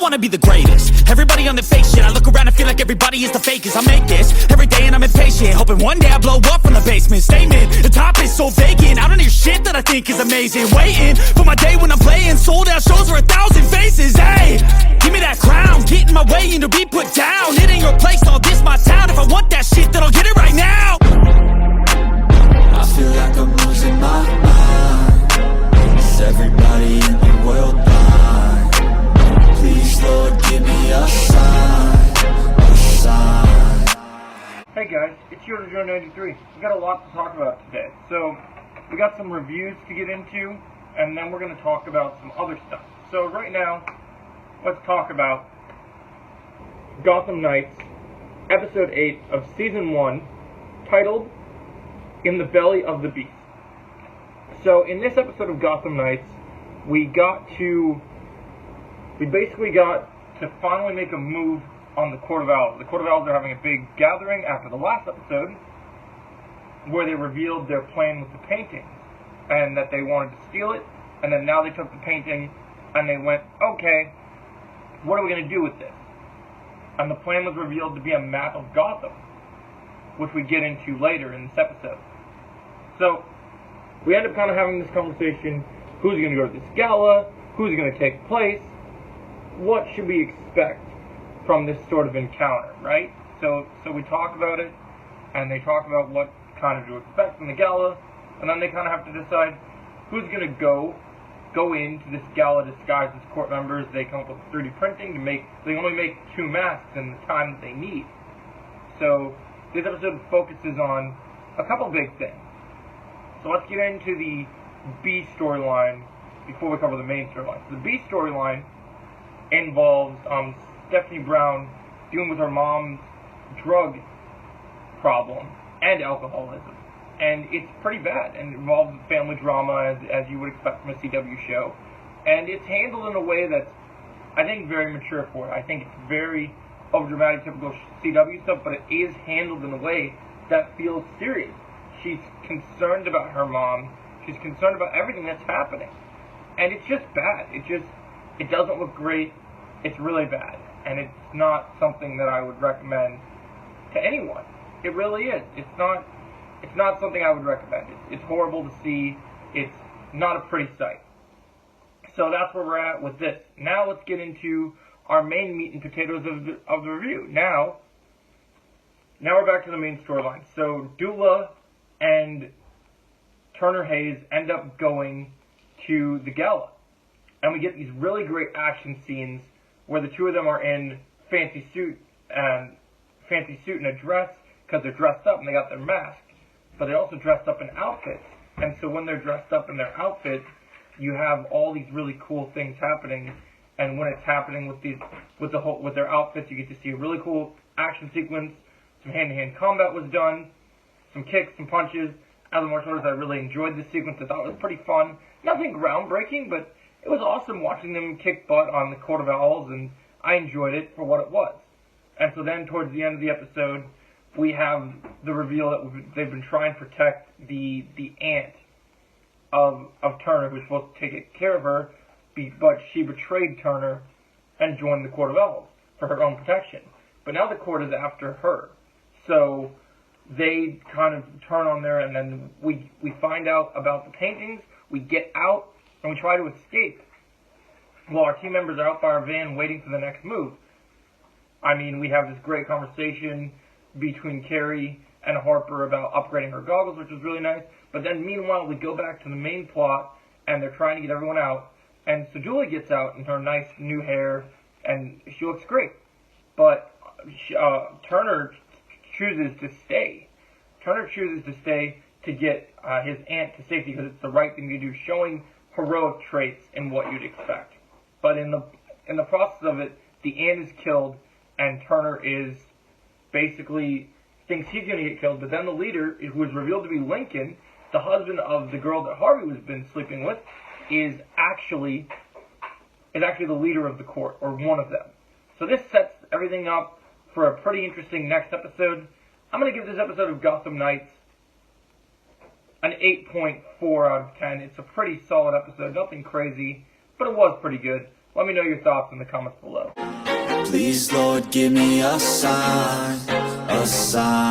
wanna be the greatest. Everybody on the fake shit, I look around and feel like everybody is the fakest. I make this every day and I'm impatient, hoping one day I blow up from the basement. Statement, the top is so vacant, I don't hear shit that I think is amazing. Waiting for my day when I'm playing sold out shows for 1,000 faces. Hey, give me that crown, get in my way and to be put down. It ain't your place, all this my town. If I want that shit, then I'll get it right now. I feel like I'm losing my mind. Is everybody in the world blind? Please, Lord, give me a sign, a sign. Hey guys, it's Joe93. We got a lot to talk about today. So, we got some reviews to get into, and then we're going to talk about some other stuff. So right now, let's talk about Gotham Knights, Episode 8 of Season 1, titled In the Belly of the Beast. So in this episode of Gotham Knights, we basically got to finally make a move on the Court of Owls. The Court of Owls are having a big gathering after the last episode, where they revealed their plan with the painting, and that they wanted to steal it, and then now they took the painting, and they went, okay, what are we going to do with this? And the plan was revealed to be a map of Gotham, which we get into later in this episode. So, we end up kind of having this conversation, who's going to go to this gala, who's going to take place, what should we expect from this sort of encounter, right? So we talk about it, and they talk about what kind of to expect from the gala, and then they kind of have to decide who's going to go into this gala disguised as court members. They come up with 3D printing they only make 2 masks in the time that they need. So this episode focuses on a couple big things. So let's get into the B storyline before we cover the main storyline. So the B storyline involves Stephanie Brown dealing with her mom's drug problem and alcoholism. And it's pretty bad, and it involves family drama, as you would expect from a CW show. And it's handled in a way that's, I think, very mature for it. I think it's very overdramatic, typical CW stuff, but it is handled in a way that feels serious. She's concerned about her mom. She's concerned about everything that's happening. And it's just bad. It doesn't look great. It's really bad. And it's not something that I would recommend to anyone. It really is. It's not something I would recommend. It's horrible to see. It's not a pretty sight. So that's where we're at with this. Now let's get into our main meat and potatoes of the review. Now we're back to the main storyline. So Dula and Turner Hayes end up going to the gala. And we get these really great action scenes where the two of them are in fancy suit and a dress, because they're dressed up and they got their mask. But they're also dressed up in outfits. And so when they're dressed up in their outfits, you have all these really cool things happening. And when it's happening with their outfits, you get to see a really cool action sequence. Some hand-to-hand combat was done, some kicks, some punches. As a martial artist, I really enjoyed this sequence. I thought it was pretty fun. Nothing groundbreaking, but it was awesome watching them kick butt on the Court of Owls, and I enjoyed it for what it was. And so then, towards the end of the episode, we have the reveal that they've been trying to protect the aunt of Turner, who was supposed to take care of her, but she betrayed Turner and joined the Court of Owls for her own protection. But now the court is after her. So they kind of turn on there, and then we find out about the paintings, we get out, and we try to escape. While our team members are out by our van waiting for the next move. I mean, we have this great conversation between Carrie and Harper about upgrading her goggles, which was really nice. But then meanwhile, we go back to the main plot, and they're trying to get everyone out. And so Julie gets out in her nice new hair, and she looks great. But Turner chooses to stay. Turner chooses to stay to get his aunt to safety because it's the right thing to do, showing heroic traits in what you'd expect. But in the process of it, the aunt is killed, and Turner is basically thinks he's going to get killed. But then the leader, who is revealed to be Lincoln, the husband of the girl that Harvey has been sleeping with, is actually the leader of the court, or one of them. So this sets everything up for a pretty interesting next episode. I'm going to give this episode of Gotham Knights an 8.4 out of 10. It's a pretty solid episode, nothing crazy, but it was pretty good. Let me know your thoughts in the comments below. Please, Lord, give me a sign, a sign.